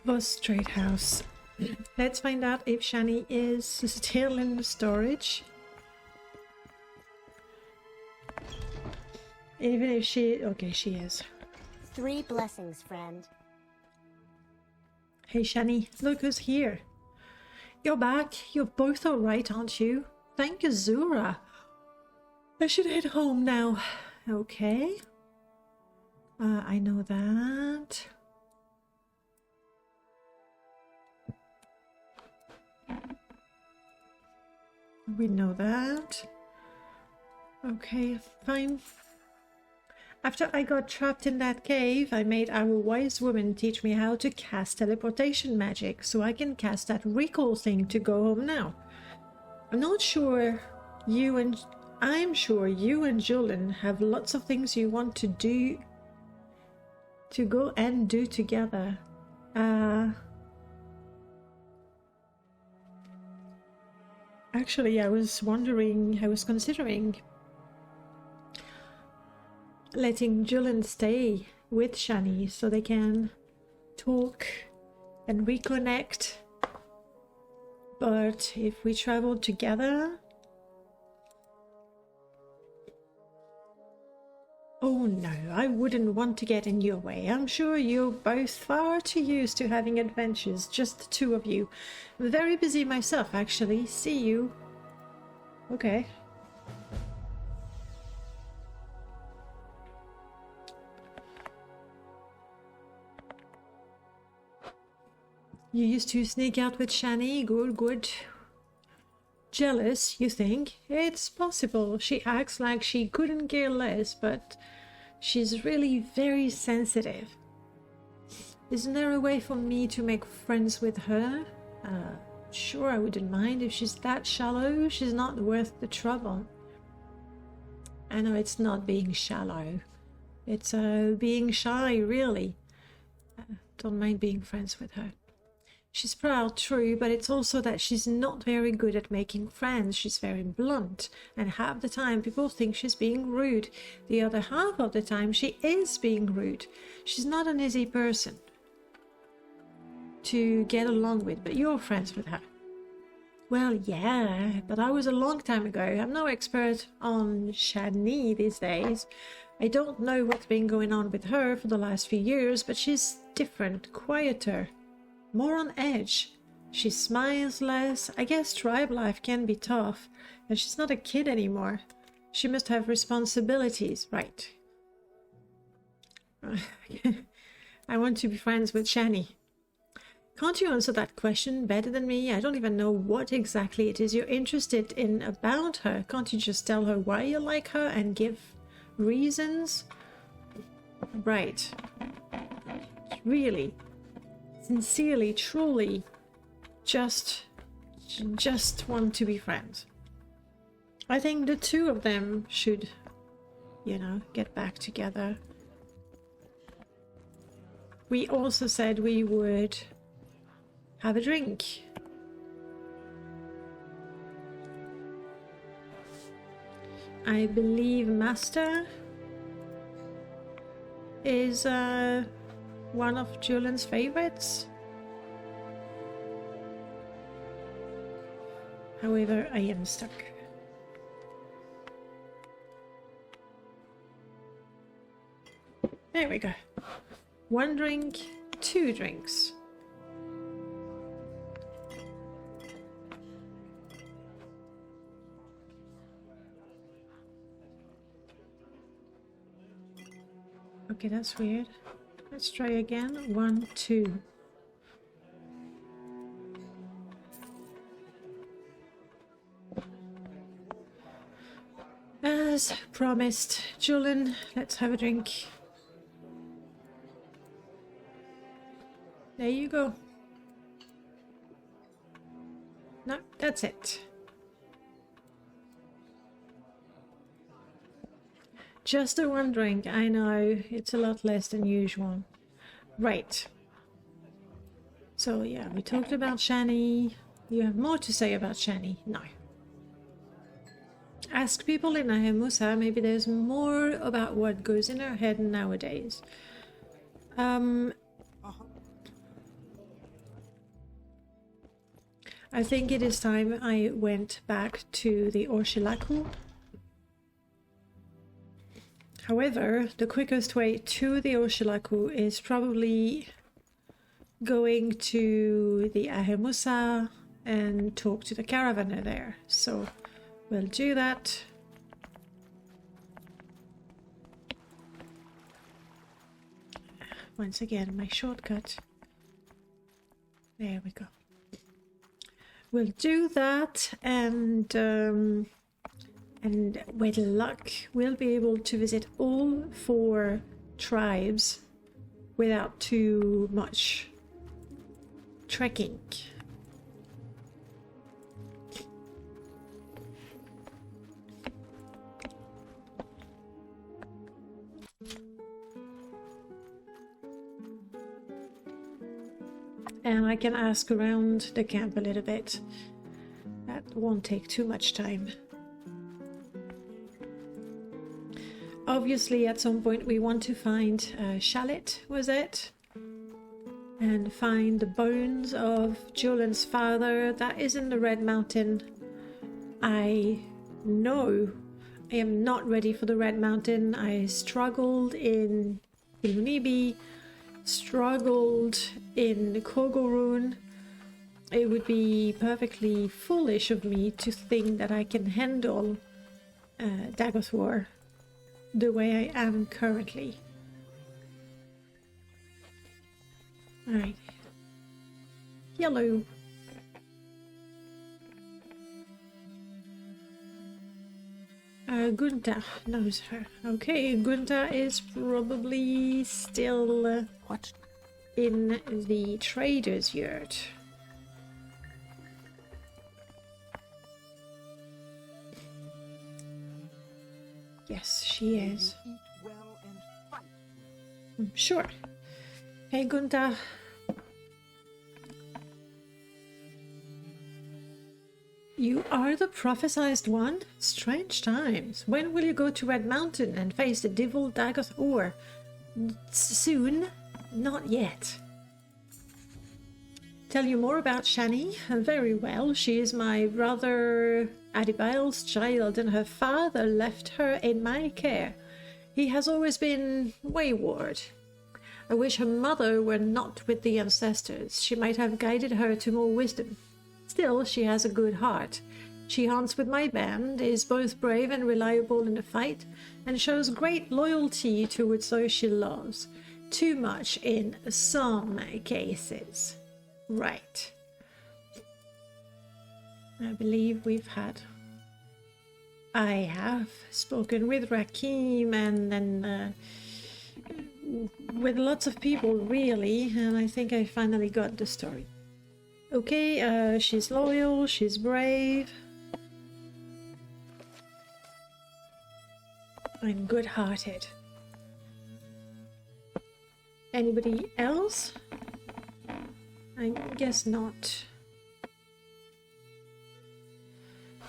Was Trade House. Let's find out if Shani is still in the storage. Even if she... Okay, she is. 3 blessings, friend. Hey Shani, look who's here. You're back. You're both alright, aren't you? Thank you, Zura. I should head home now. Okay. I know that. We know that. Okay, fine. After I got trapped in that cave, I made our wise woman teach me how to cast teleportation magic, so I can cast that recall thing to go home now. I'm sure you and Julian have lots of things you want to do, to go and do together. Actually, I was considering letting Julian stay with Shani so they can talk and reconnect. But if we travel together... Oh no, I wouldn't want to get in your way. I'm sure you're both far too used to having adventures, just the 2 of you. I'm very busy myself, actually. See you. Okay. You used to sneak out with Shani. Good, good. Jealous, you think? It's possible. She acts like she couldn't care less, but she's really very sensitive. Isn't there a way for me to make friends with her? Sure, I wouldn't mind if she's that shallow. She's not worth the trouble. I know it's not being shallow. It's being shy, really. Don't mind being friends with her. She's proud, true, but it's also that she's not very good at making friends. She's very blunt, and half the time people think she's being rude. The other half of the time she is being rude. She's not an easy person to get along with, but you're friends with her. Well, yeah, but I was a long time ago. I'm no expert on Shani these days. I don't know what's been going on with her for the last few years, but she's different, quieter. More on edge. She smiles less. I guess tribe life can be tough, and she's not a kid anymore. She must have responsibilities, right? I want to be friends with Shani. Can't you answer that question better than me? I don't even know what exactly it is you're interested in about her. Can't you just tell her why you like her and give reasons? Right. Really. Sincerely, truly, just want to be friends. I think the 2 of them should, you know, get back together. We also said we would have a drink. I believe Master is one of Julian's favorites. However, I am stuck. There we go. 1 drink, 2 drinks. Okay, that's weird. Let's try again. 1, 2. As promised, Julian, let's have a drink. There you go. No, that's it. Just the 1 drink. I know, it's a lot less than usual. Right. So yeah, we talked about Shani. You have more to say about Shani? No. Ask people in Ahemusa, maybe there's more about what goes in her head nowadays. I think it is time I went back to the Orshalaku. However, the quickest way to the Orshalaku is probably going to the Ahemusa and talk to the caravaner there. So we'll do that. Once again, my shortcut. There we go. We'll do that, and with luck, we'll be able to visit all 4 tribes without too much trekking. And I can ask around the camp a little bit. That won't take too much time. Obviously, at some point we want to find Shalit, was it? And find the bones of Julian's father. That is in the Red Mountain. I know I am not ready for the Red Mountain. I struggled in Midnabi, struggled in Kogorun. It would be perfectly foolish of me to think that I can handle Dagothor the way I am currently. Alright. Yellow. Gunta knows her. Okay, Gunta is probably still What? in the trader's yurt. Yes, she is. Eat well and fight. Sure. Hey, Gunta. You are the prophesized one? Strange times. When will you go to Red Mountain and face the devil Dagothor? Soon? Not yet. Tell you more about Shani? Very well. She is my brother Adibail's child, and her father left her in my care. He has always been wayward. I wish her mother were not with the ancestors. She might have guided her to more wisdom. Still, she has a good heart. She hunts with my band, is both brave and reliable in the fight, and shows great loyalty towards those she loves. Too much in some cases. Right. I believe I have spoken with Rakim and then with lots of people, really, and I think I finally got the story. Okay, she's loyal, she's brave, and good-hearted. Anybody else? I guess not.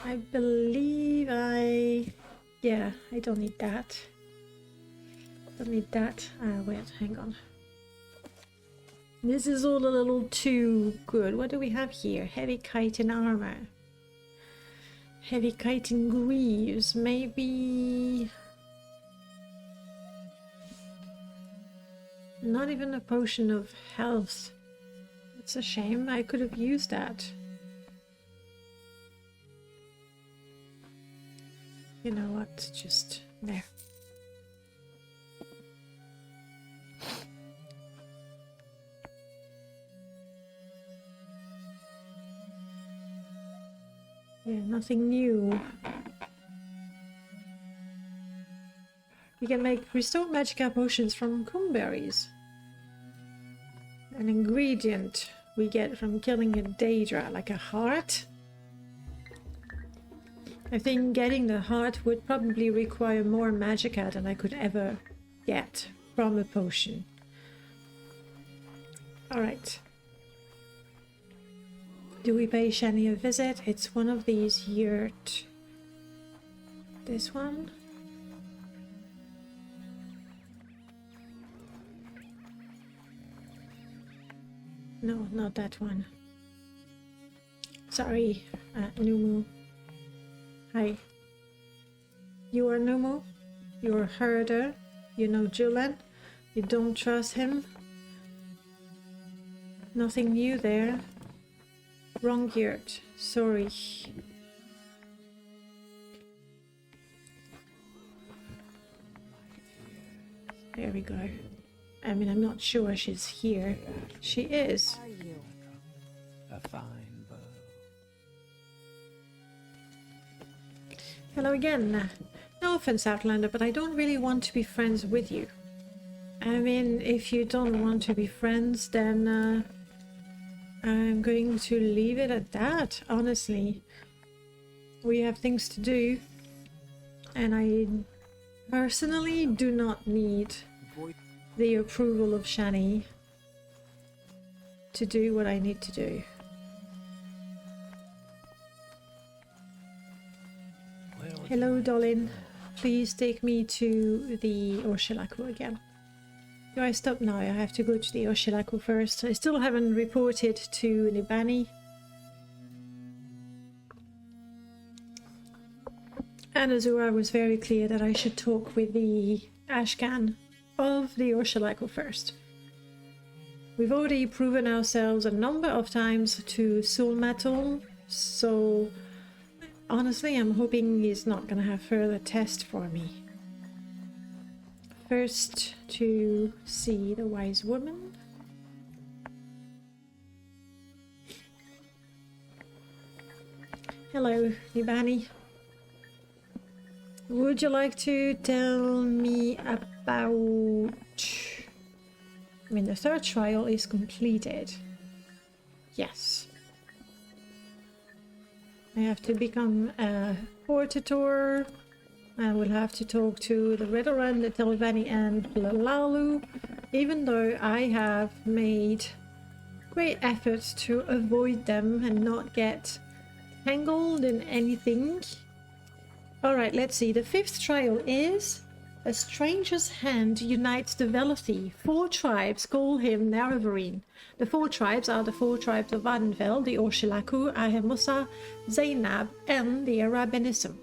I believe yeah, I don't need that. Don't need that. Wait, hang on. This is all a little too good. What do we have here? Heavy chitin armor. Heavy chitin greaves. Maybe... not even a potion of health. It's a shame. I could have used that. You know what? Just there. Yeah, nothing new. We can make restore magicka potions from coomberries. An ingredient we get from killing a Daedra, like a heart. I think getting the heart would probably require more magicka than I could ever get from a potion. Alright. Do we pay Shani a visit? It's one of these yurt. This one? No, not that one. Sorry, Numu. Hi. You are Numu? You're a herder? You know Julian? You don't trust him? Nothing new there. Wrong yurt. Sorry. There we go. I mean, I'm not sure she's here. She is. Are you? A fine bow. Hello again. No offense, Outlander, but I don't really want to be friends with you. I mean, if you don't want to be friends, then I'm going to leave it at that, honestly. We have things to do, and I personally do not need the approval of Shani to do what I need to do. Hello, Dolin. Please take me to the Orshilaku again. Do I stop now? I have to go to the Orshilaku first. I still haven't reported to Nibani. And Azura was very clear that I should talk with the Ashcan of the Orshilaku first. We've already proven ourselves a number of times to Soul Metal, so honestly I'm hoping he's not gonna have further test for me. First to see the wise woman. Hello, Nibani. Would you like to tell me about... I mean, the third trial is completed. Yes. I have to become a Hortator. I will have to talk to the Redoran, the Telvanni, and Lalalu, even though I have made great efforts to avoid them and not get tangled in anything. Alright, let's see. The fifth trial is A Stranger's Hand Unites the Velothi. 4 tribes call him Naravarine. The 4 tribes are the 4 tribes of Vardenfell, the Orshilaku, Ahemusa, Zainab, and the Arabenism.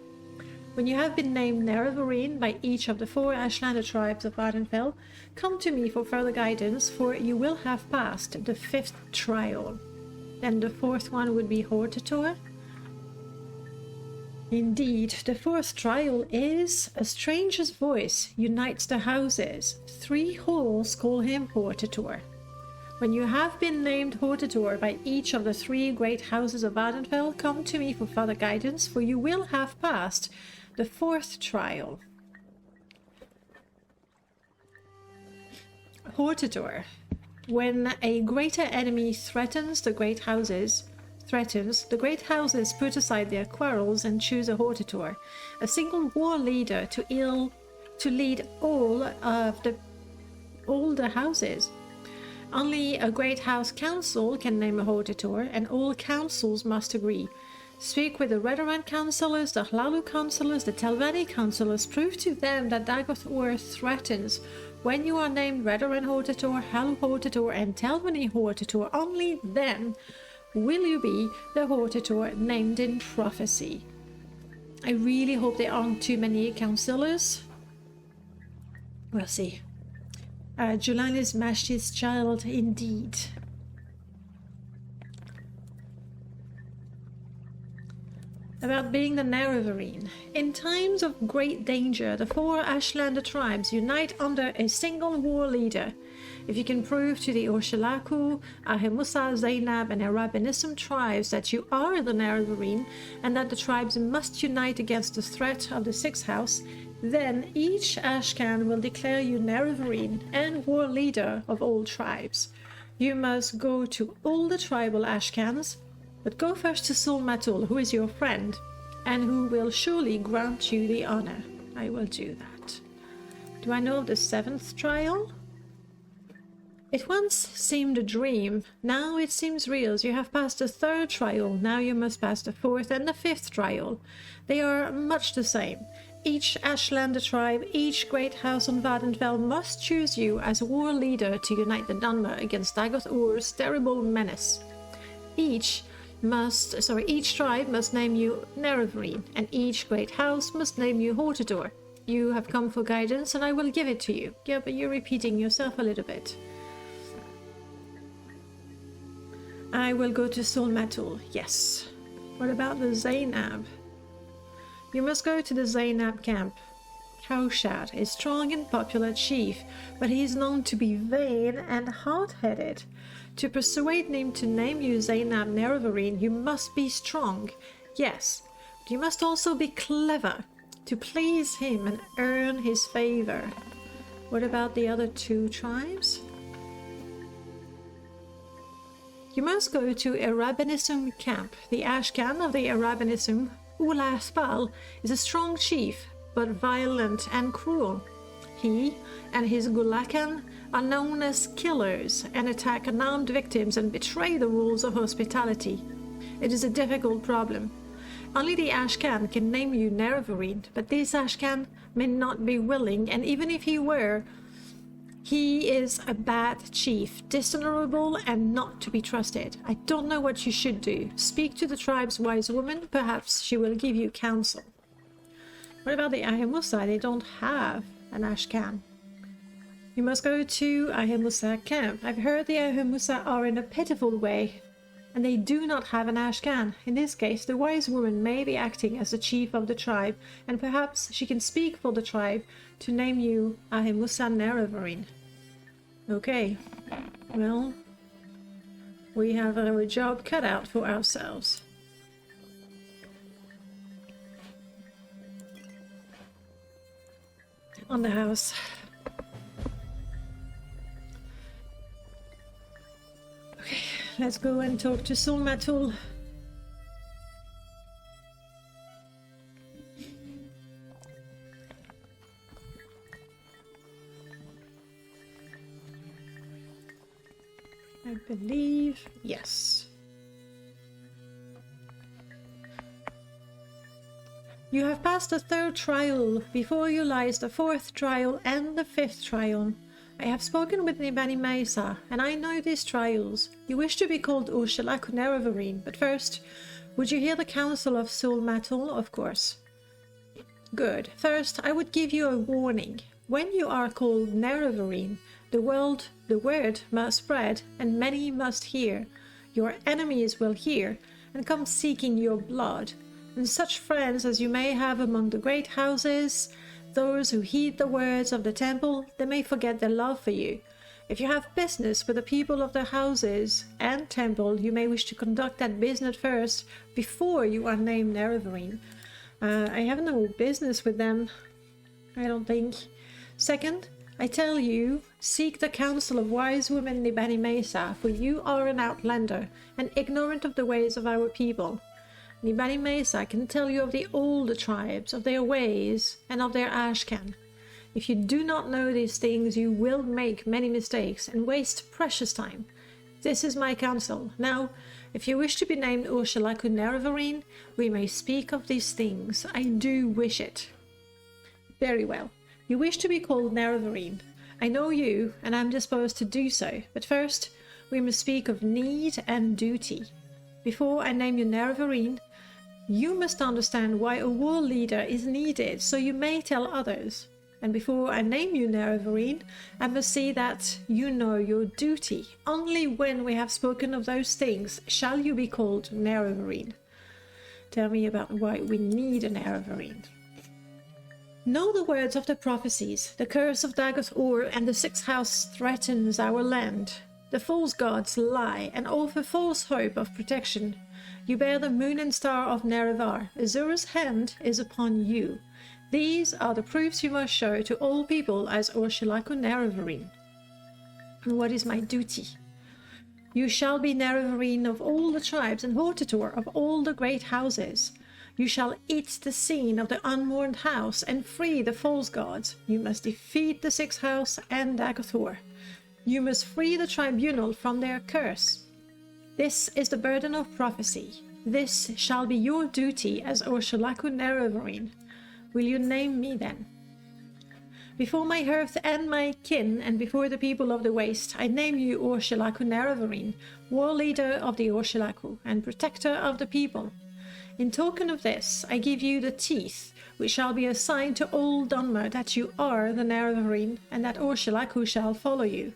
When you have been named Naravarine by each of the 4 Ashlander tribes of Vardenfell, come to me for further guidance, for you will have passed the 5th trial. Then the 4th one would be Hortator. Indeed, the 4th trial is A Stranger's Voice Unites the Houses. 3 halls call him Hortator. When you have been named Hortator by each of the 3 great houses of Vardenfell, come to me for further guidance, for you will have passed the 4th trial. Hortator. When a greater enemy threatens the great houses, the great houses put aside their quarrels and choose a Hortator, a single war leader to lead all the houses. Only a great house council can name a Hortator, and all councils must agree. Speak with the Redoran councillors, the Hlalu councillors, the Telvanni councillors. Prove to them that Dagoth threatens. When you are named Redoran Hortator, Hlalu Hortator, and Telvanni Hortator, only then will you be the Hortator named in prophecy. I really hope there aren't too many councillors. We'll see. Julian is Mashti's child, indeed. About being the Naravarine. In times of great danger, the 4 Ashlander tribes unite under a single war leader. If you can prove to the Orshilaku, Ahemusa, Zainab, and Arabenism tribes that you are the Naravarine, and that the tribes must unite against the threat of the 6th house, then each Ashcan will declare you Naravarine and war leader of all tribes. You must go to all the tribal Ashcans, but go first to Sul Matul, who is your friend, and who will surely grant you the honor. I will do that. Do I know of the 7th trial? It once seemed a dream, now it seems real. You have passed the 3rd trial, now you must pass the 4th and the 5th trial. They are much the same. Each Ashlander tribe, each great house on Vardenfell must choose you as war leader to unite the Dunmer against Dagoth Ur's terrible menace. Each each tribe must name you Nerevarine, and each great house must name you Hortador. You have come for guidance, and I will give it to you. Yeah, but you're repeating yourself a little bit. I will go to Solmatul. Yes. What about the Zainab? You must go to the Zainab camp. Kaushad is strong and popular chief, but he is known to be vain and hard-headed. To persuade him to name you Zainab Nerevarine, you must be strong. Yes, but you must also be clever to please him and earn his favor. What about the other two tribes? You must go to Arabanisum camp. The Ashcan of the Arabanisum, Ulaspal, is a strong chief, but violent and cruel. He and his Gulakan are known as killers and attack unarmed victims and betray the rules of hospitality. It is a difficult problem. Only the Ashcan can name you Nerevarine, but this Ashcan may not be willing, and even if he were, he is a bad chief, dishonorable and not to be trusted. I don't know what you should do. Speak to the tribe's wise woman, perhaps she will give you counsel. What about the Ahemusa? They don't have an Ashcan. You must go to Ahemusa camp. I've heard the Ahemusa are in a pitiful way, and they do not have an Ashcan. In this case, the wise woman may be acting as the chief of the tribe, and perhaps she can speak for the tribe to name you Ahemusa Nerevarine. Okay, well, we have our job cut out for ourselves. On the house. Okay, let's go and talk to Solmatul. I believe, yes. You have passed the third trial. Before you lies the fourth trial and the fifth trial. I have spoken with Nibani Mesa, and I know these trials. You wish to be called Ursulaku Nerevarine, but first, would you hear the counsel of Solmatul? Of course. Good. First, I would give you a warning. When you are called Nerevarine, the word must spread, and many must hear. Your enemies will hear, and come seeking your blood. And such friends as you may have among the great houses, those who heed the words of the temple, they may forget their love for you. If you have business with the people of the houses and temple, you may wish to conduct that business first, before you are named Nerevarine. I have no business with them, I don't think. Second, I tell you, seek the counsel of wise women Nibani Mesa, for you are an outlander, and ignorant of the ways of our people. Nibani Mesa can tell you of the older tribes, of their ways, and of their Ashcan. If you do not know these things, you will make many mistakes and waste precious time. This is my counsel. Now, if you wish to be named Ursulaku Nerevarine, we may speak of these things. I do wish it. Very well. You wish to be called Nerevarine. I know you, and I am disposed to do so. But first, we must speak of need and duty. Before I name you Nerevarine, you must understand why a war leader is needed, so you may tell others. And before I name you Nerevarine, I must see that you know your duty. Only when we have spoken of those things shall you be called Nerevarine. Tell me about why we need a Nerevarine. Know the words of the prophecies. The curse of Daggoth-Ur and the sixth house threatens our land. The false gods lie and offer false hope of protection. You bear the moon and star of Nerevar. Azura's hand is upon you. These are the proofs you must show to all people as Ursulaku Nerevarine. And what is my duty? You shall be Nerevarine of all the tribes and Hortator of all the great houses. You shall eat the scene of the unmourned house and free the false gods. You must defeat the sixth house and Daggoth-Ur. You must free the tribunal from their curse. This is the burden of prophecy. This shall be your duty as Ursulaku Nerevarine. Will you name me then? Before my hearth and my kin, and before the people of the waste, I name you Orshalaku Nerevarine, war leader of the Orshalaku, and protector of the people. In token of this, I give you the teeth, which shall be a sign to all Dunmer that you are the Nerevarine, and that Orshalaku shall follow you.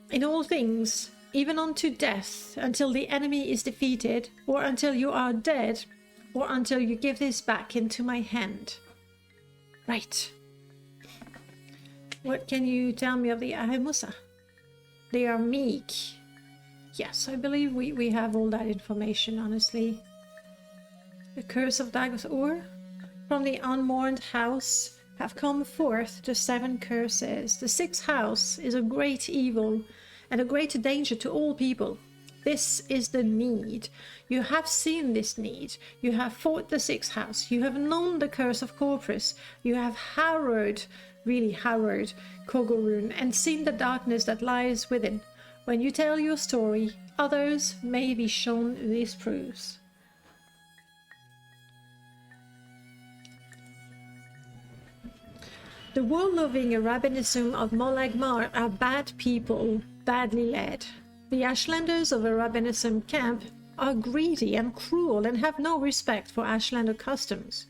In all things, even unto death, until the enemy is defeated, or until you are dead, or until you give this back into my hand. Right. What can you tell me of the Ahemusa? They are meek. Yes, I believe we have all that information, honestly. The curse of Dagoth-Ur. From the unmourned house have come forth the 7 curses. The 6th house is a great evil and a great danger to all people. This is the need. You have seen this need. You have fought the 6th house. You have known the curse of Corpus. You have harrowed, really harrowed, Kogorun and seen the darkness that lies within. When you tell your story, others may be shown these proofs. The war-loving Arabinism of Molag-Mar are bad people, badly led. The Ashlanders of Arabinism camp are greedy and cruel and have no respect for Ashlander customs.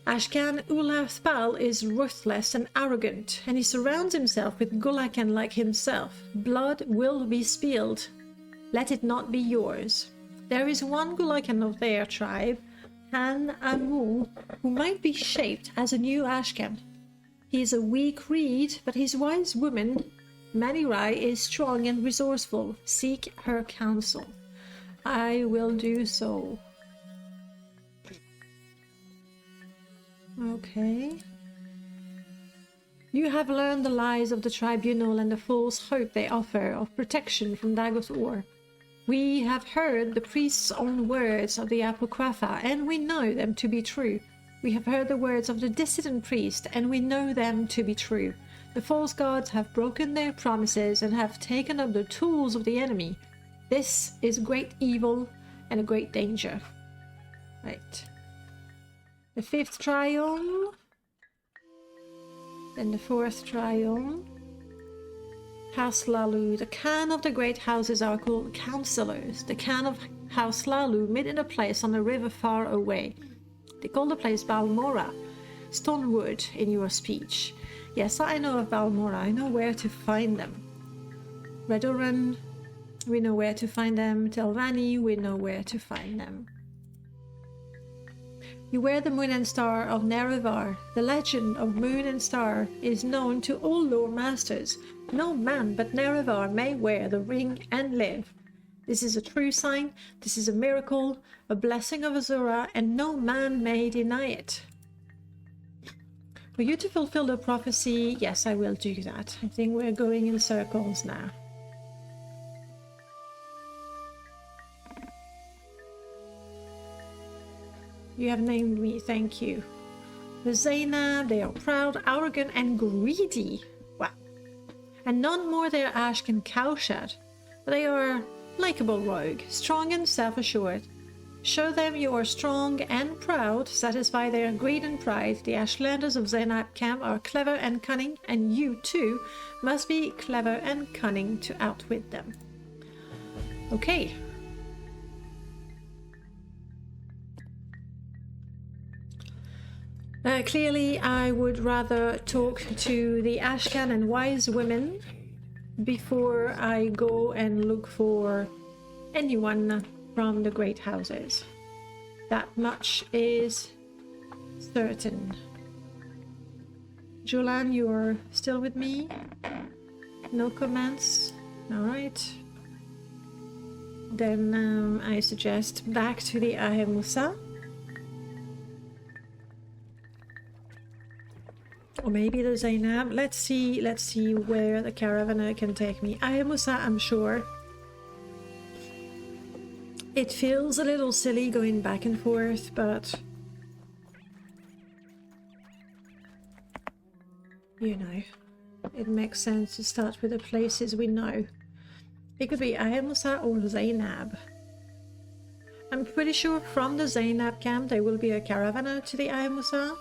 Ashkan Ulathpal is ruthless and arrogant, and he surrounds himself with Gulakan like himself. Blood will be spilled. Let it not be yours. There is one Gulakan of their tribe, Han Amu, who might be shaped as a new Ashkan. He is a weak reed, but his wise woman, Manirai, is strong and resourceful. Seek her counsel. I will do so. Okay. You have learned the lies of the tribunal and the false hope they offer of protection from Dagoth-Ur. We have heard the priest's own words of the Apocrypha, and we know them to be true. We have heard the words of the dissident priest, and we know them to be true. The false gods have broken their promises and have taken up the tools of the enemy. This is great evil and a great danger. Right. The 5th triome. Then the 4th triome. House Lalu. The Khan of the great houses are called counselors. The Khan of House Lalu met in a place on a river far away. They call the place Balmora. Stonewood in your speech. Yes, I know of Balmora. I know where to find them. Redoran, we know where to find them. Telvanni, we know where to find them. You wear the moon and star of Nerevar. The legend of moon and star is known to all lore masters. No man but Nerevar may wear the ring and live. This is a true sign, this is a miracle, a blessing of Azura, and no man may deny it. For you to fulfill the prophecy, yes, I will do that. I think we're going in circles now. You have named me, thank you. The Zainab, they are proud, arrogant, and greedy. Wow. And none more their Ashkan cowshed. They are likable rogue, strong and self-assured. Show them you are strong and proud, satisfy their greed and pride. The Ashlanders of Zainab camp are clever and cunning, and you too must be clever and cunning to outwit them. Okay. Clearly, I would rather talk to the Ashkan and wise women before I go and look for anyone from the great houses. That much is certain. Julan, you're still with me? No comments? Alright. Then I suggest back to the Ahemusa. Or maybe the Zainab. Let's see where the Caravaner can take me. Ahemusa, I'm sure. It feels a little silly going back and forth, but you know, it makes sense to start with the places we know. It could be Ahemusa or Zainab. I'm pretty sure from the Zainab camp there will be a Caravaner to the Ahemusa.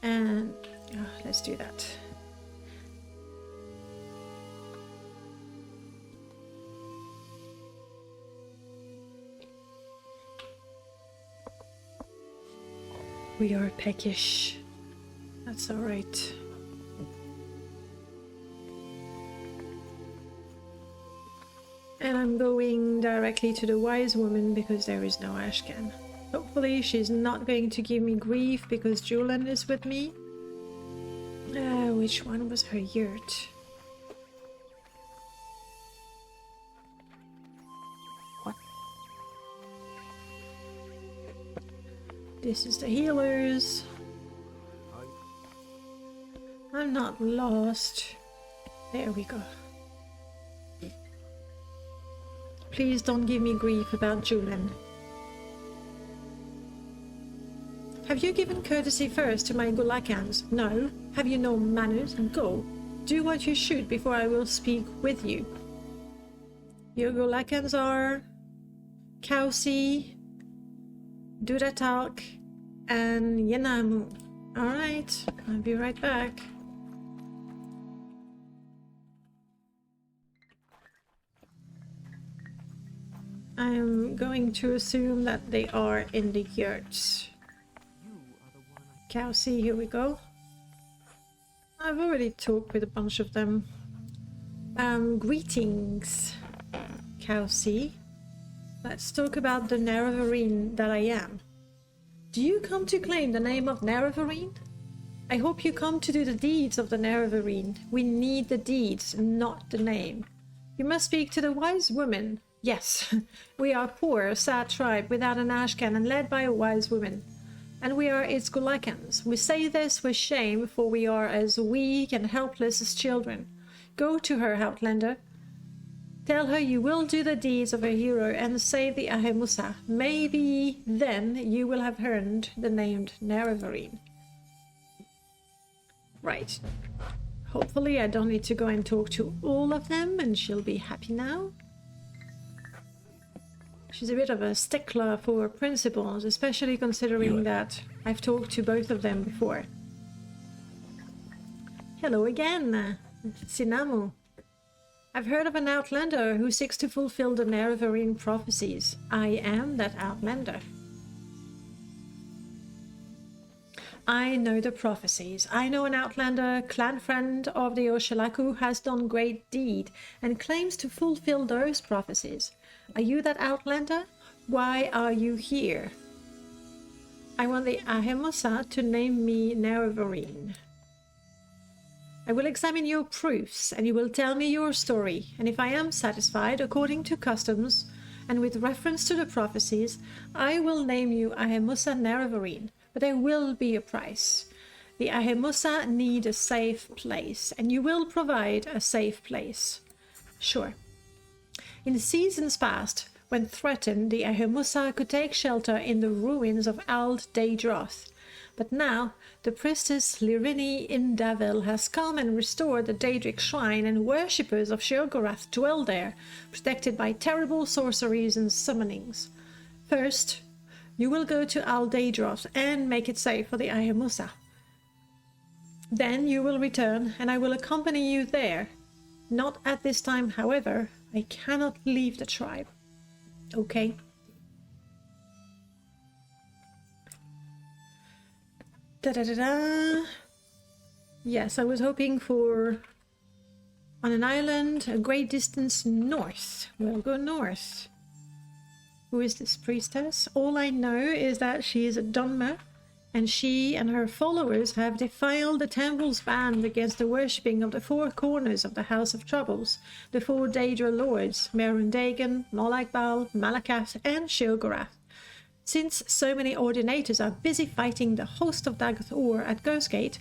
And let's do that. We are peckish. That's alright. And I'm going directly to the wise woman because there is no ashcan. Hopefully she's not going to give me grief because Julian is with me. Which one was her yurt? What? This is the healers. I'm not lost. There we go. Please don't give me grief about Julian. Have you given courtesy first to my Gulakans? No. Have you no manners? Go. Do what you should before I will speak with you. Your Gulakans are Kausi, Duratak, and Yenamu. Alright, I'll be right back. I'm going to assume that they are in the yurts. Kausi, here we go. I've already talked with a bunch of them. Greetings, Kausi. Let's talk about the Nerevarine that I am. Do you come to claim the name of Nerevarine? I hope you come to do the deeds of the Nerevarine. We need the deeds, not the name. You must speak to the wise woman. Yes, we are poor, a sad tribe without an ashcan and led by a wise woman. And we are its Gulakans. We say this with shame, for we are as weak and helpless as children. Go to her, Outlander. Tell her you will do the deeds of a hero and save the Ahemusa. Maybe then you will have earned the name Nerevarine. Right. Hopefully I don't need to go and talk to all of them and she'll be happy now. She's a bit of a stickler for principles, especially considering that I've talked to both of them before. Hello again, Sinamu. I've heard of an Outlander who seeks to fulfill the Nerevarine prophecies. I am that Outlander. I know the prophecies. I know an Outlander, clan friend of the Oshalaku, has done great deed and claims to fulfill those prophecies. Are you that Outlander? Why are you here? I want the Ahemusa to name me Nerevarine. I will examine your proofs, and you will tell me your story, and if I am satisfied according to customs, and with reference to the prophecies, I will name you Ahemusa Nerevarine, but there will be a price. The Ahemusa need a safe place, and you will provide a safe place. Sure. In seasons past, when threatened, the Ahemusa could take shelter in the ruins of Ald Daedroth. But now, the priestess Lirini Indavel has come and restored the Daedric shrine, and worshippers of Sheogorath dwell there, protected by terrible sorceries and summonings. First, you will go to Ald Daedroth and make it safe for the Ahemusa. Then you will return, and I will accompany you there. Not at this time, however. I cannot leave the tribe. Okay. Da-da-da-da. Yes, I was hoping for on an island a great distance north. We'll go north. Who is this priestess? All I know is that she is a Dunmer, and she and her followers have defiled the temple's ban against the worshipping of the four corners of the House of Troubles, the four Daedra lords, Merundagan, Molakbal, Malakath, and Sheogorath. Since so many ordinators are busy fighting the host of Dagath-Ur at Ghostgate,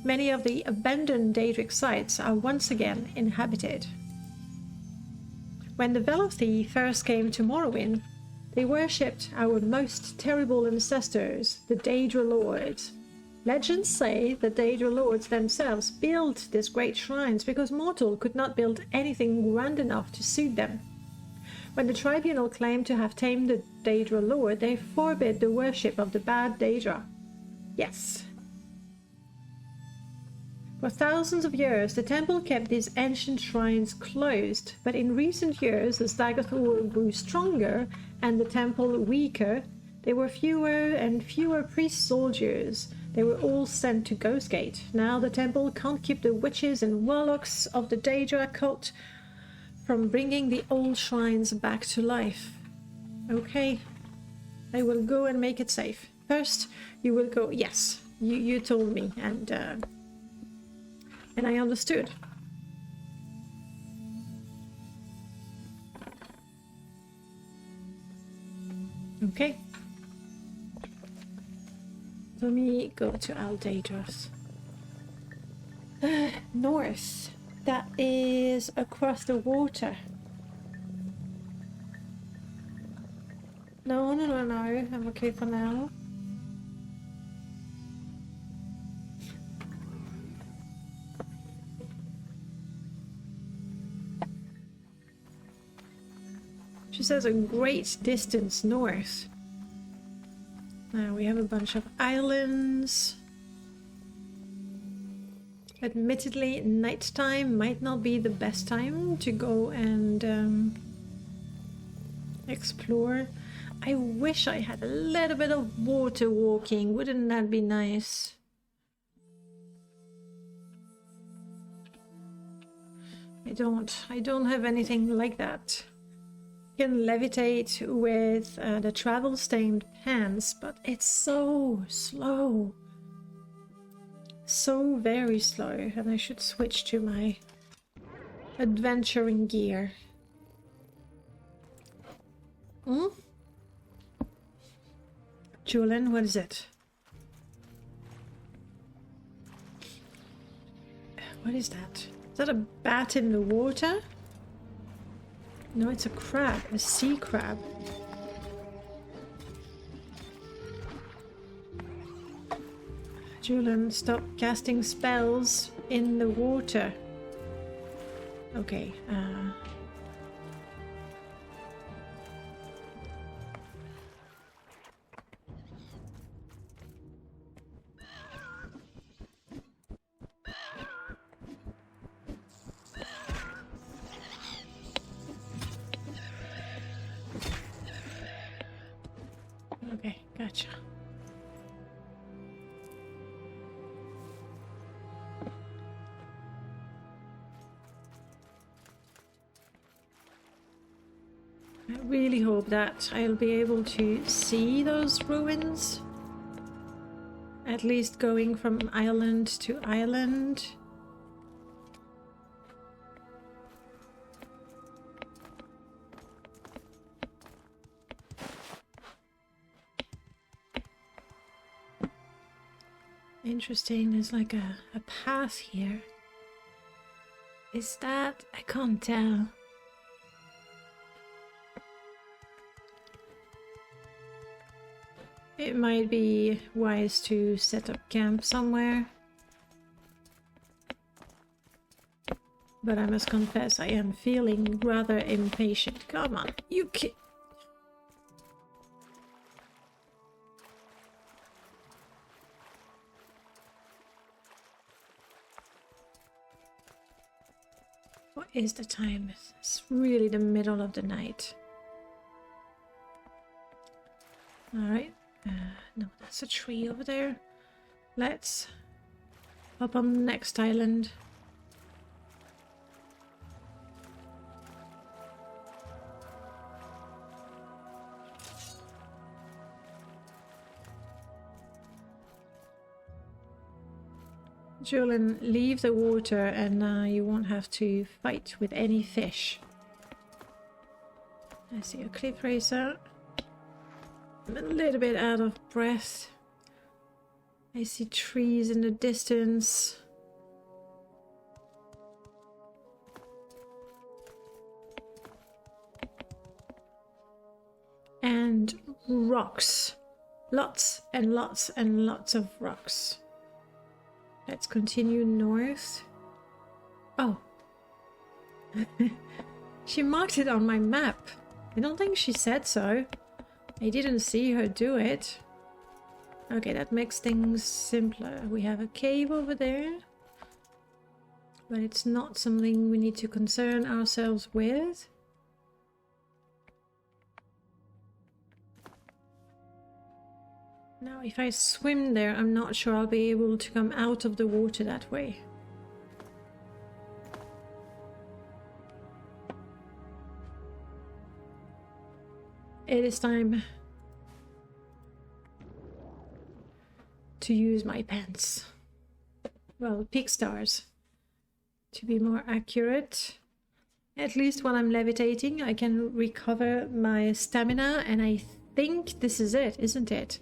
many of the abandoned Daedric sites are once again inhabited. When the Velothi first came to Morrowind, they worshipped our most terrible ancestors, the Daedra Lords. Legends say the Daedra Lords themselves built these great shrines because mortal could not build anything grand enough to suit them. When the tribunal claimed to have tamed the Daedra Lord, they forbid the worship of the bad Daedra. Yes. For thousands of years, the temple kept these ancient shrines closed, but in recent years, as Daggerthor grew stronger and the temple weaker, there were fewer and fewer priest soldiers. They were all sent to Ghostgate. Now the temple can't keep the witches and warlocks of the Daedra cult from bringing the old shrines back to life. Okay, I will go and make it safe. First, you will go. Yes, you told me, and I understood. Okay. Let me go to Aldaedros. North. That is across the water. No. I'm okay for now. She says a great distance north. Now we have a bunch of islands. Admittedly, nighttime might not be the best time to go and explore. I wish I had a little bit of water walking. Wouldn't that be nice? I don't have anything like that. I can levitate with the travel-stained pants, but it's so slow. So very slow, and I should switch to my adventuring gear. Julian, what is it? What is that? Is that a bat in the water? No, it's a crab, a sea crab. Julian, stop casting spells in the water. Okay, okay, gotcha. I really hope that I'll be able to see those ruins. At least going from island to island. Interesting, there's like a path here. Is that? I can't tell. It might be wise to set up camp somewhere. But I must confess, I am feeling rather impatient. Come on, you kid. What is the time? It's really the middle of the night. Alright. No, that's a tree over there. Let's hop on the next island. Julian, leave the water and you won't have to fight with any fish. I see a cliff racer. I'm a little bit out of breath. I see trees in the distance. And rocks. Lots and lots and lots of rocks. Let's continue north. Oh. She marked it on my map. I don't think she said so. I didn't see her do it. Okay, that makes things simpler. We have a cave over there. But it's not something we need to concern ourselves with. Now, if I swim there, I'm not sure I'll be able to come out of the water that way. It is time to use my pants. Well, pig stars, to be more accurate. At least while I'm levitating, I can recover my stamina, and I think this is it, isn't it?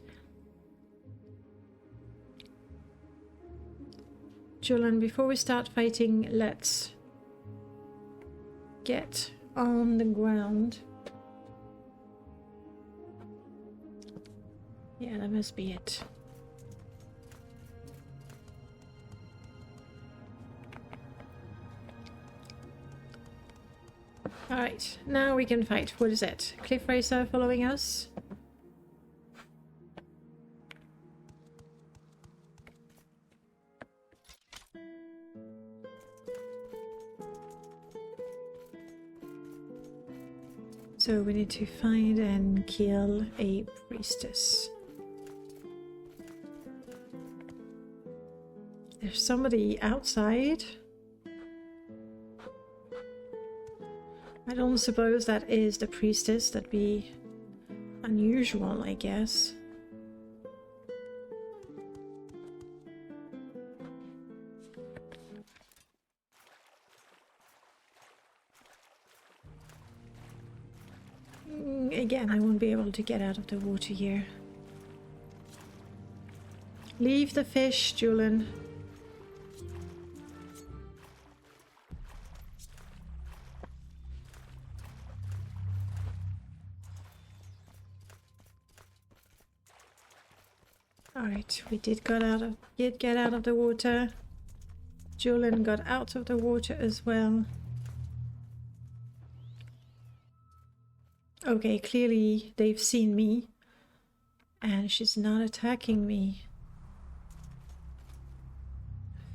Julian, before we start fighting, let's get on the ground. Yeah, that must be it. Alright, now we can fight. What is it? Cliff Racer following us? So we need to find and kill a priestess. There's somebody outside. I don't suppose that is the priestess. That'd be unusual, I guess. Again, I won't be able to get out of the water here. Leave the fish, Julian. Alright, we did get out of the water. Julian got out of the water as well. Okay, clearly they've seen me. And she's not attacking me.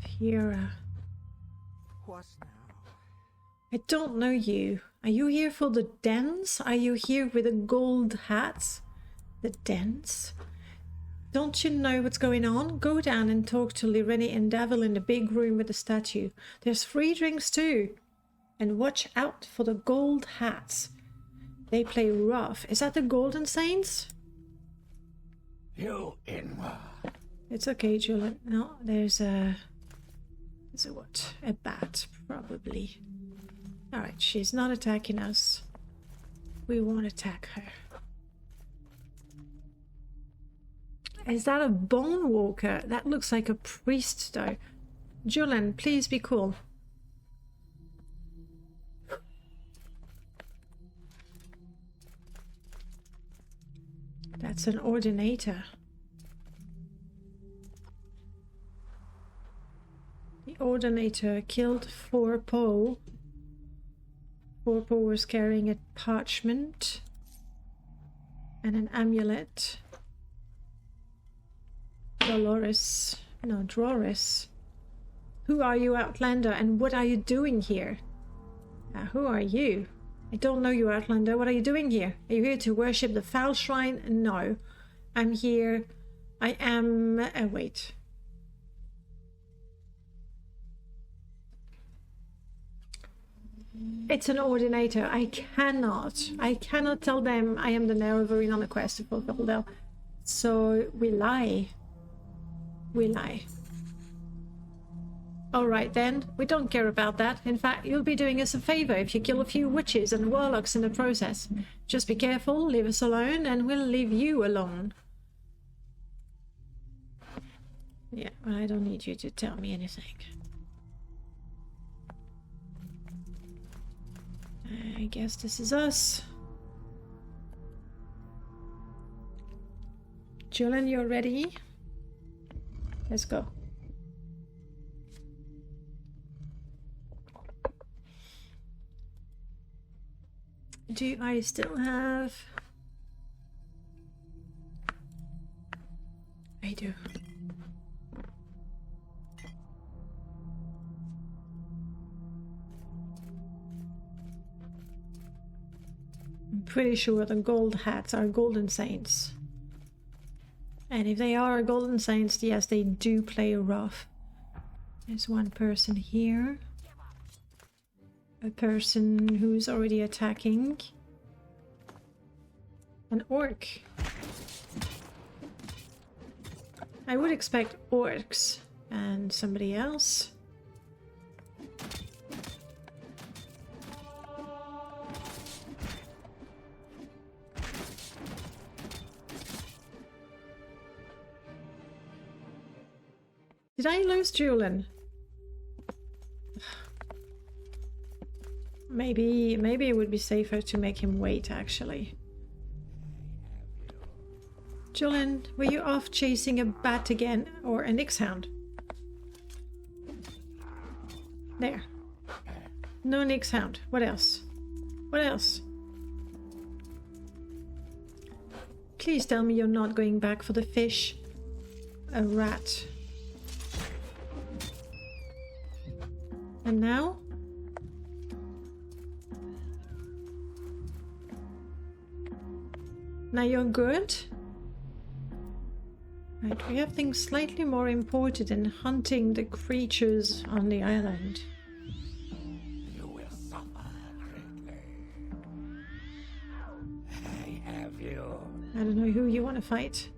Fiora. What now? I don't know you. Are you here for the dance? Are you here with the gold hats? The dance? Don't you know what's going on? Go down and talk to Lirene and Davil in the big room with the statue. There's free drinks too. And watch out for the gold hats. They play rough. Is that the Golden Saints? You inward. It's okay, Julian. No, there's a what? A bat, probably. Alright, she's not attacking us. We won't attack her. Is that a bone walker? That looks like a priest, though. Julian, please be cool. That's an ordinator. The ordinator killed Forpo. Forpo was carrying a parchment and an amulet. Dolores. No, Droris. Who are you, Outlander, and what are you doing here? Who are you? I don't know you, Outlander. What are you doing here? Are you here to worship the foul shrine? No. I'm here. I am... wait. It's an ordinator. I cannot tell them I am the Nerevarine on a quest to fulfill them. So we lie. We lie. Alright then, we don't care about that. In fact, you'll be doing us a favor if you kill a few witches and warlocks in the process. Just be careful, leave us alone, and we'll leave you alone. Yeah, well, I don't need you to tell me anything. I guess this is us. Julian, you're ready? Let's go. Do I still have... I do. pretty sure the gold hats are golden saints. And if they are golden saints, yes, they do play rough. There's one person here. A person who's already attacking. An orc. I would expect orcs and somebody else. Did I lose Julian? Maybe it would be safer to make him wait, actually. Julian, were you off chasing a bat again? Or a Nixhound? There. No Nixhound. What else? What else? Please tell me you're not going back for the fish. A rat. And now? Now you're good? Right, we have things slightly more important than hunting the creatures on the island. You will suffer greatly. I have you. I don't know who you want to fight.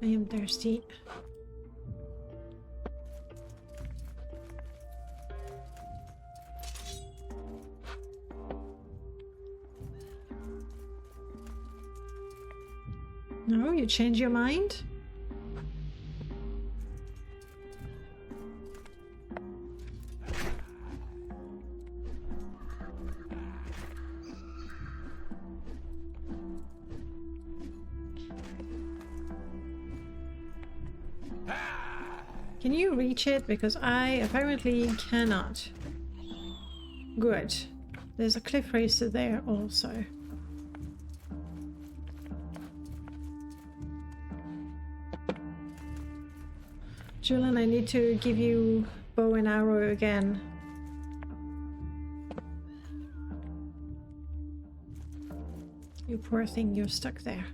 I am thirsty. No, you change your mind? Can you reach it? Because I apparently cannot. Good. There's a cliff racer there also. Julian, I need to give you bow and arrow again. You poor thing, you're stuck there.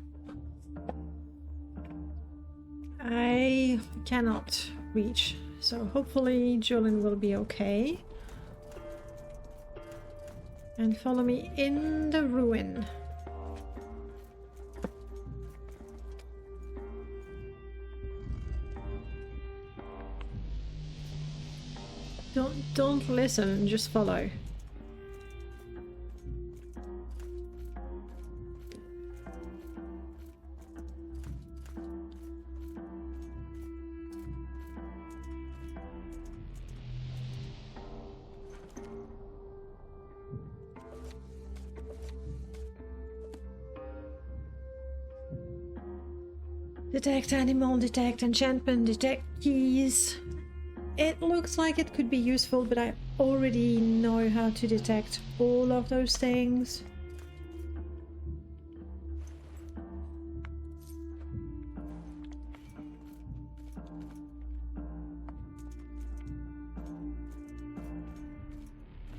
I cannot reach, so hopefully Julian will be okay. And follow me in the ruin. Don't listen, just follow. Detect animal, detect enchantment, detect keys. It looks like it could be useful, but I already know how to detect all of those things.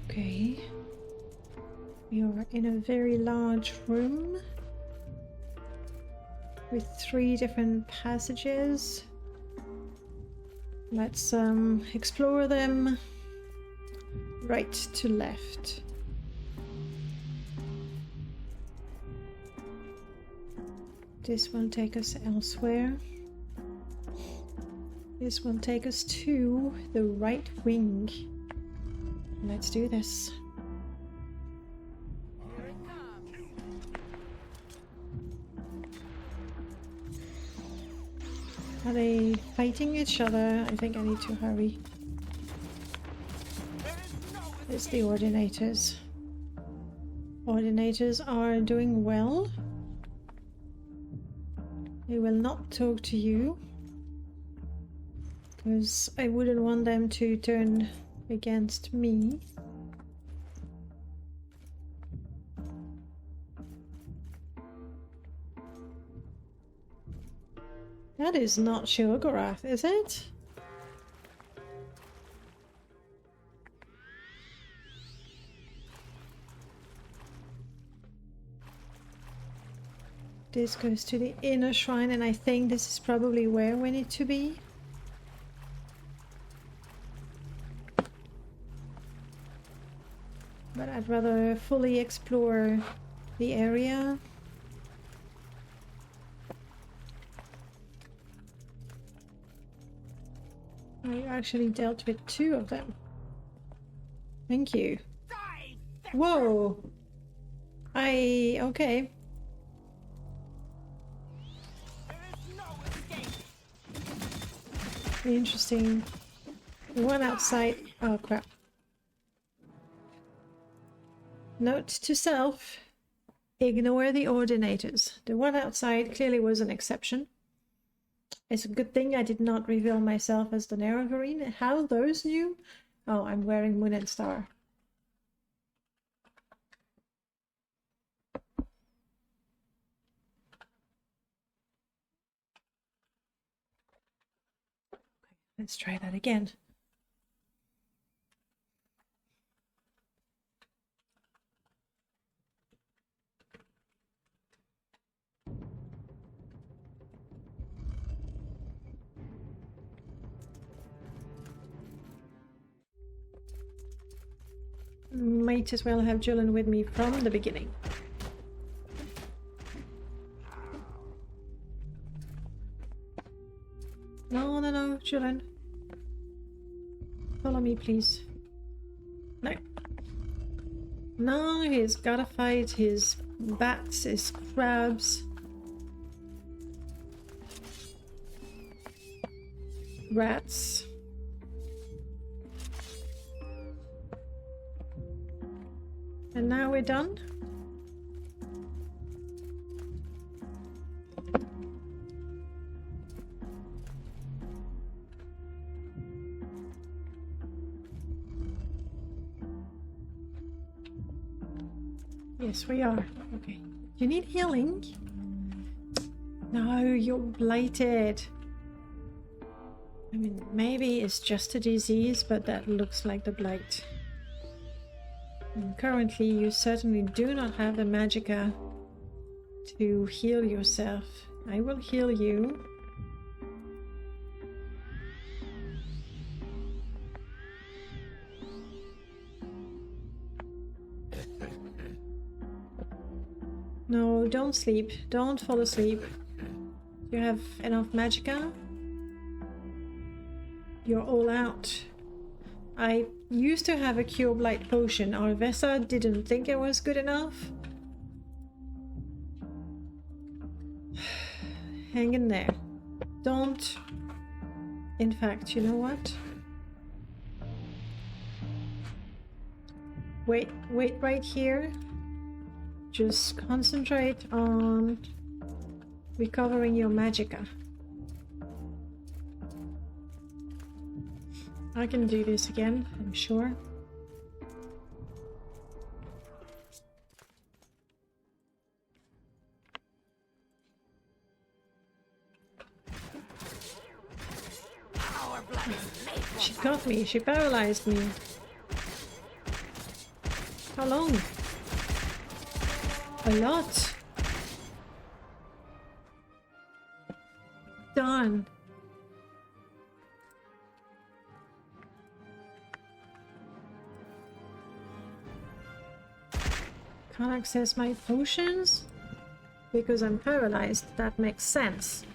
Okay. We are in a very large room with 3 different passages. Let's explore them right to left. This will take us elsewhere. This will take us to the right wing. Let's do this. Are they fighting each other? I think I need to hurry. It's the Ordinators. Ordinators are doing well. They will not talk to you, because I wouldn't want them to turn against me. That is not Shilgorath, is it? This goes to the inner shrine, and I think this is probably where we need to be. But I'd rather fully explore the area. I actually dealt with 2 of them. Thank you. Whoa! Okay. Interesting. One outside. Oh crap. Note to self. Ignore the ordinators. The one outside clearly was an exception. It's a good thing I did not reveal myself as the Nerevarine. How those knew? Oh, I'm wearing Moon and Star. Let's try that again. Might as well have Julian with me from the beginning. No, Julian. Follow me, please. No. No, he's gotta fight his bats, his crabs. Rats. And now we're done? Yes, we are. Okay. You need healing? No, you're blighted. I mean, maybe it's just a disease, but that looks like the blight. And currently, you certainly do not have the magicka to heal yourself. I will heal you. No, don't sleep. Don't fall asleep. You have enough magicka? You're all out. I used to have a cure blight potion. Arvessa didn't think it was good enough. Hang in there. Don't. In fact, you know what? Wait right here. Just concentrate on recovering your magicka. I can do this again, I'm sure. She got me, she paralyzed me. How long? A lot. Darn. Can't access my potions? Because I'm paralyzed, that makes sense.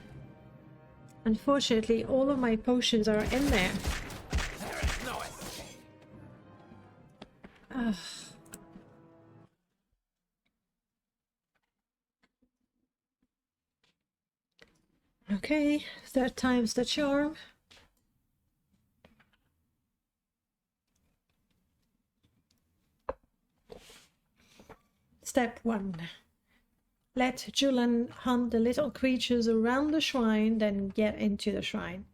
Unfortunately, all of my potions are in there. There is no escape. Ugh. Okay, 3rd time's the charm. Step 1. Let Julian hunt the little creatures around the shrine, then get into the shrine.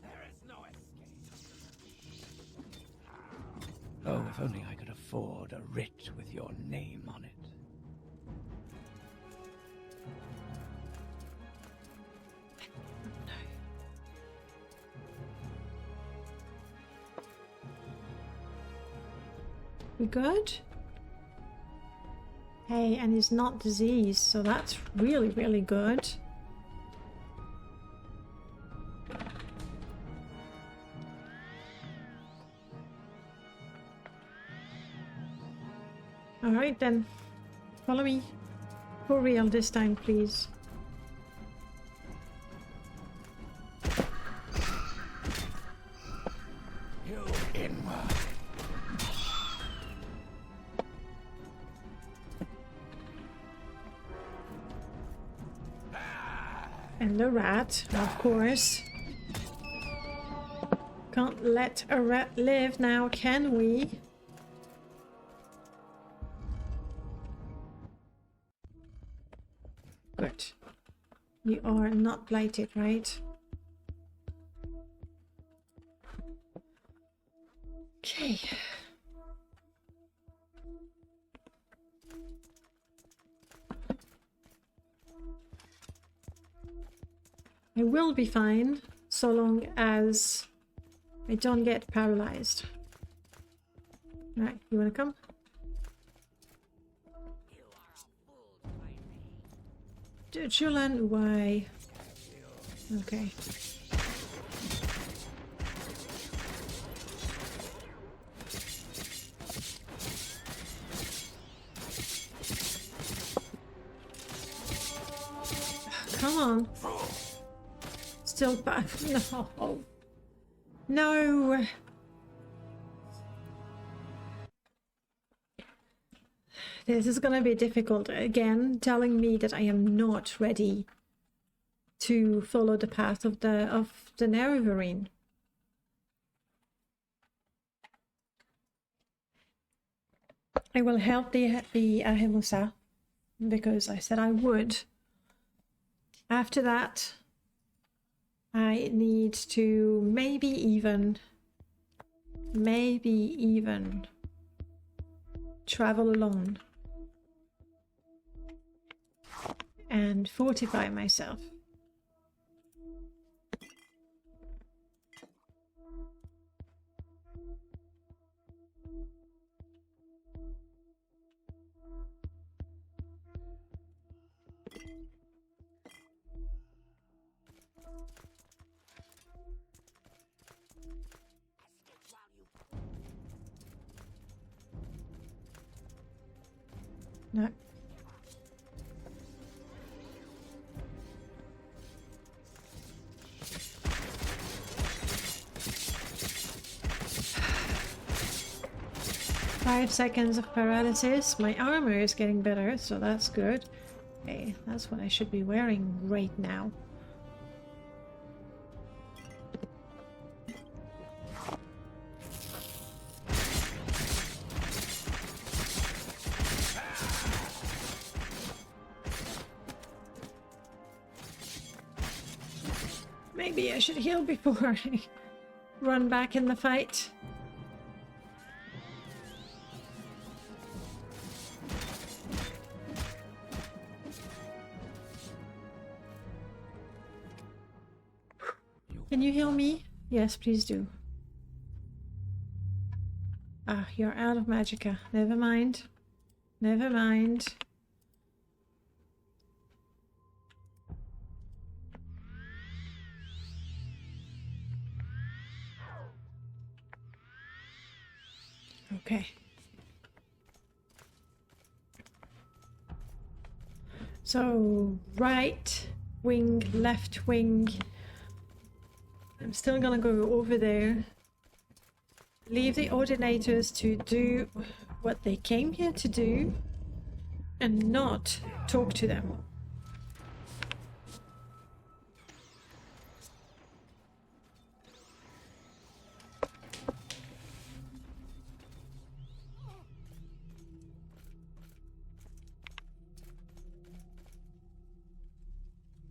There is no escape. Oh, if only I could afford a writ with your name on it. We good? Hey, and he's not diseased, so that's really, really good. Alright then. Follow me. For real this time, please. You inward. And the rat, of course. Can't let a rat live now, can we? Good. You are not blighted, right? Okay. I will be fine so long as I don't get paralyzed. Alright, you wanna come? Julian, why? Okay. Come on. Still back. No. No. This is gonna be difficult. Again, telling me that I am not ready to follow the path of the Nerevarine. I will help the Ahemusa because I said I would. After that, I need to maybe even travel alone and fortify myself. No. Five seconds of paralysis. My armor is getting better, so that's good. Okay, that's what I should be wearing right now. Maybe I should heal before I run back in the fight. Can you heal me? Yes, please do. Ah, you're out of magicka. Never mind. Never mind. Okay. So, right wing, left wing. I'm still gonna go over there. Leave the ordinators to do what they came here to do and not talk to them.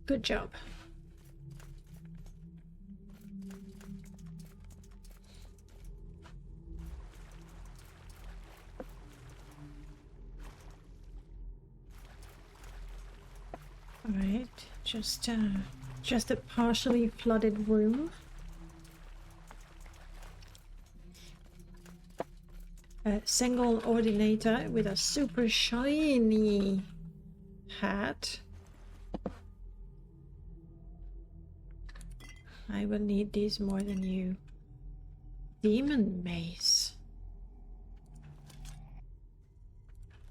Good job. All right, just a partially flooded room. a single ordinator with a super shiny hat. I will need these more than you. Demon mace.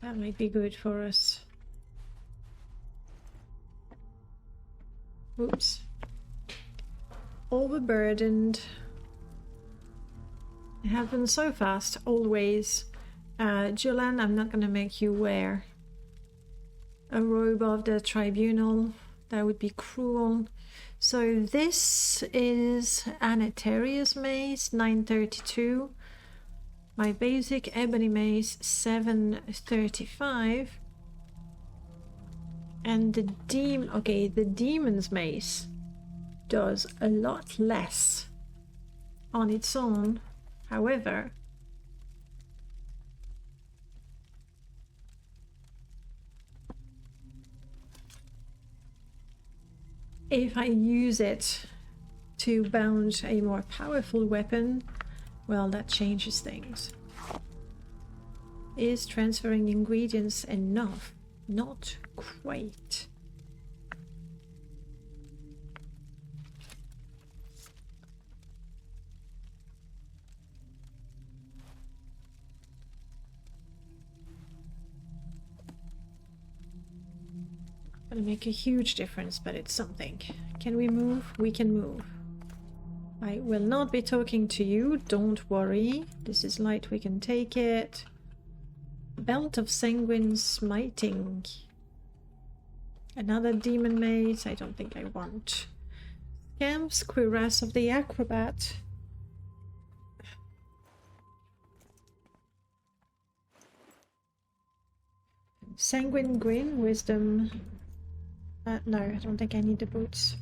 That might be good for us. Oops. Overburdened. It happens so fast, always. Julian, I'm not gonna make you wear a robe of the tribunal. That would be cruel. So this is Anetaria's mace, 932. My basic ebony mace, 735. And the demon's mace does a lot less on its own. However, if I use it to bounce a more powerful weapon, well, that changes things. Is transferring ingredients enough? Not quite. Gonna make a huge difference, but it's something. Can we move? We can move. I will not be talking to you, don't worry. This is light, we can take it. Belt of Sanguine Smiting. Another demon mace, I don't think I want. Scam's Cuirass of the Acrobat. Sanguine Grin, Wisdom. No, I don't think I need the boots.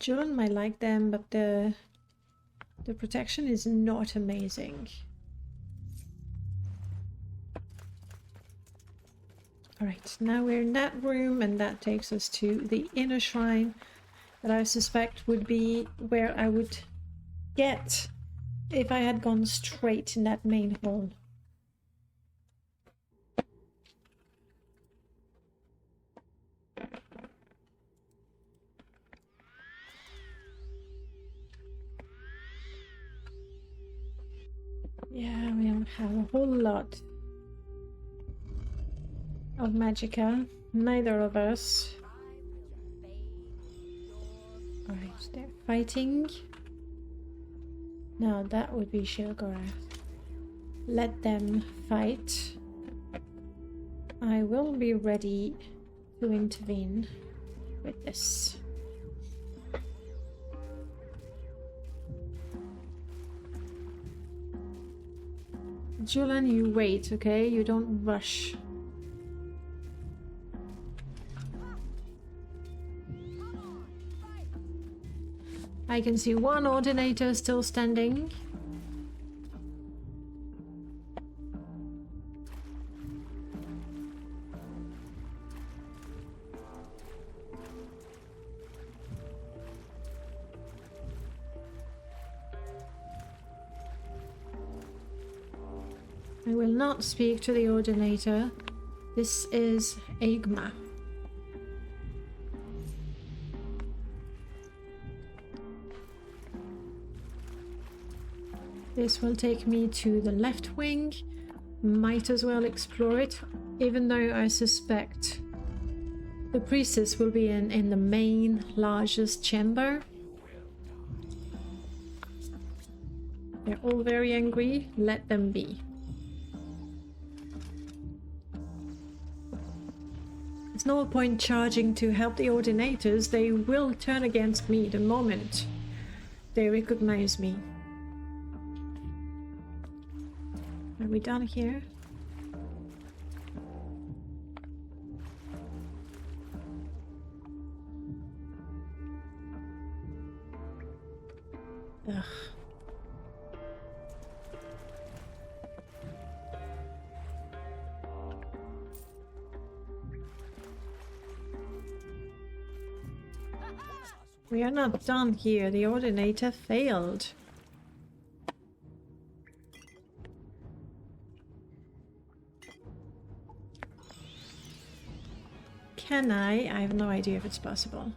Julian might like them, but the protection is not amazing. Alright, now we're in that room, and that takes us to the inner shrine that I suspect would be where I would get if I had gone straight in that main hall. Yeah, we don't have a whole lot of magicka. Neither of us. Alright, they're fighting. Now that would be Shilgorath. Let them fight. I will be ready to intervene with this. Julian, you wait, okay? You don't rush. I can see one ordinator still standing. I will not speak to the ordinator. This is Agma. This will take me to the left wing. Might as well explore it, even though I suspect the priestess will be in the main, largest chamber. They're all very angry. Let them be. There's no point charging to help the ordinators. They will turn against me the moment they recognize me. Are we done here? Ugh. We are not done here. The Ordinator failed. Can I? I have no idea if it's possible.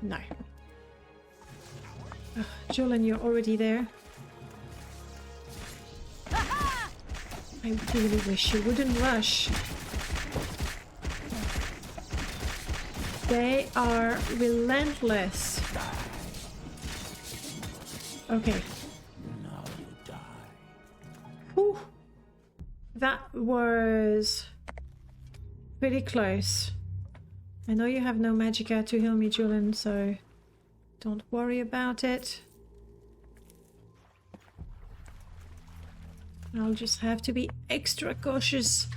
No. Ugh, Julian, you're already there. I really wish you wouldn't rush. They are relentless. Okay. Now you die. Whew. That was pretty close. I know you have no magicka to heal me, Julian, so don't worry about it. I'll just have to be extra cautious.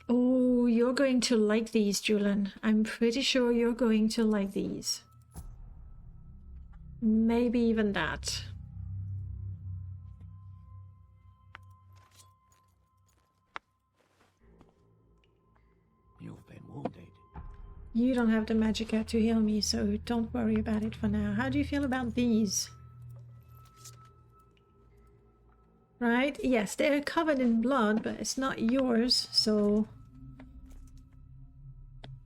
Oh, you're going to like these, Julian. I'm pretty sure you're going to like these. Maybe even that. You've been wounded. You don't have the magicka to heal me, so don't worry about it for now. How do you feel about these? Right? Yes, they're covered in blood, but it's not yours, so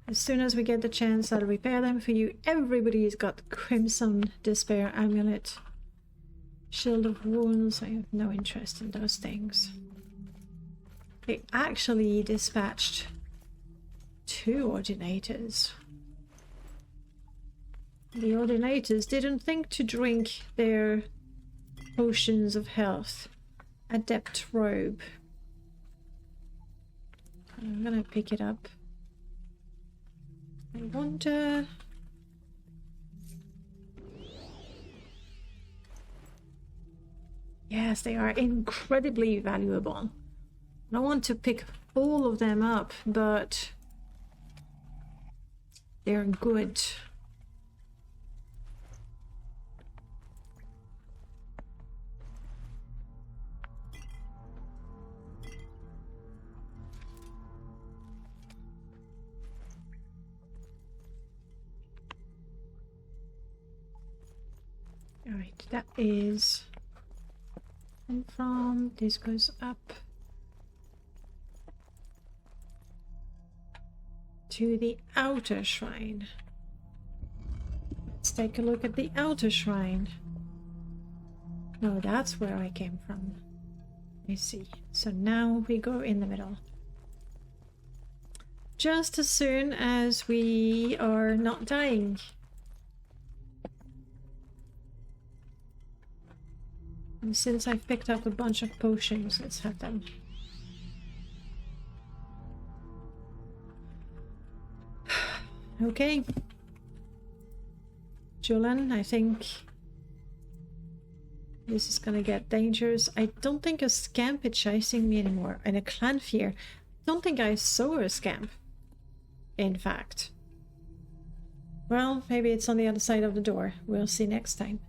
as soon as we get the chance, I'll repair them for you. Everybody's got Crimson Despair Amulet, Shield of Wounds. I have no interest in those things. They actually dispatched 2 Ordinators. The Ordinators didn't think to drink their potions of health. Adept robe. I'm gonna pick it up. I wonder... Yes, they are incredibly valuable. I want to pick all of them up, but they're good. Alright, that is... And from this goes up to the outer shrine. Let's take a look at the outer shrine. No, that's where I came from. I see. So now we go in the middle. Just as soon as we are not dying. And since I've picked up a bunch of potions, let's have them. Okay. Julian, I think this is gonna get dangerous. I don't think a scamp is chasing me anymore. And a clanfear. Don't think I saw a scamp. In fact. Well, maybe it's on the other side of the door. We'll see next time.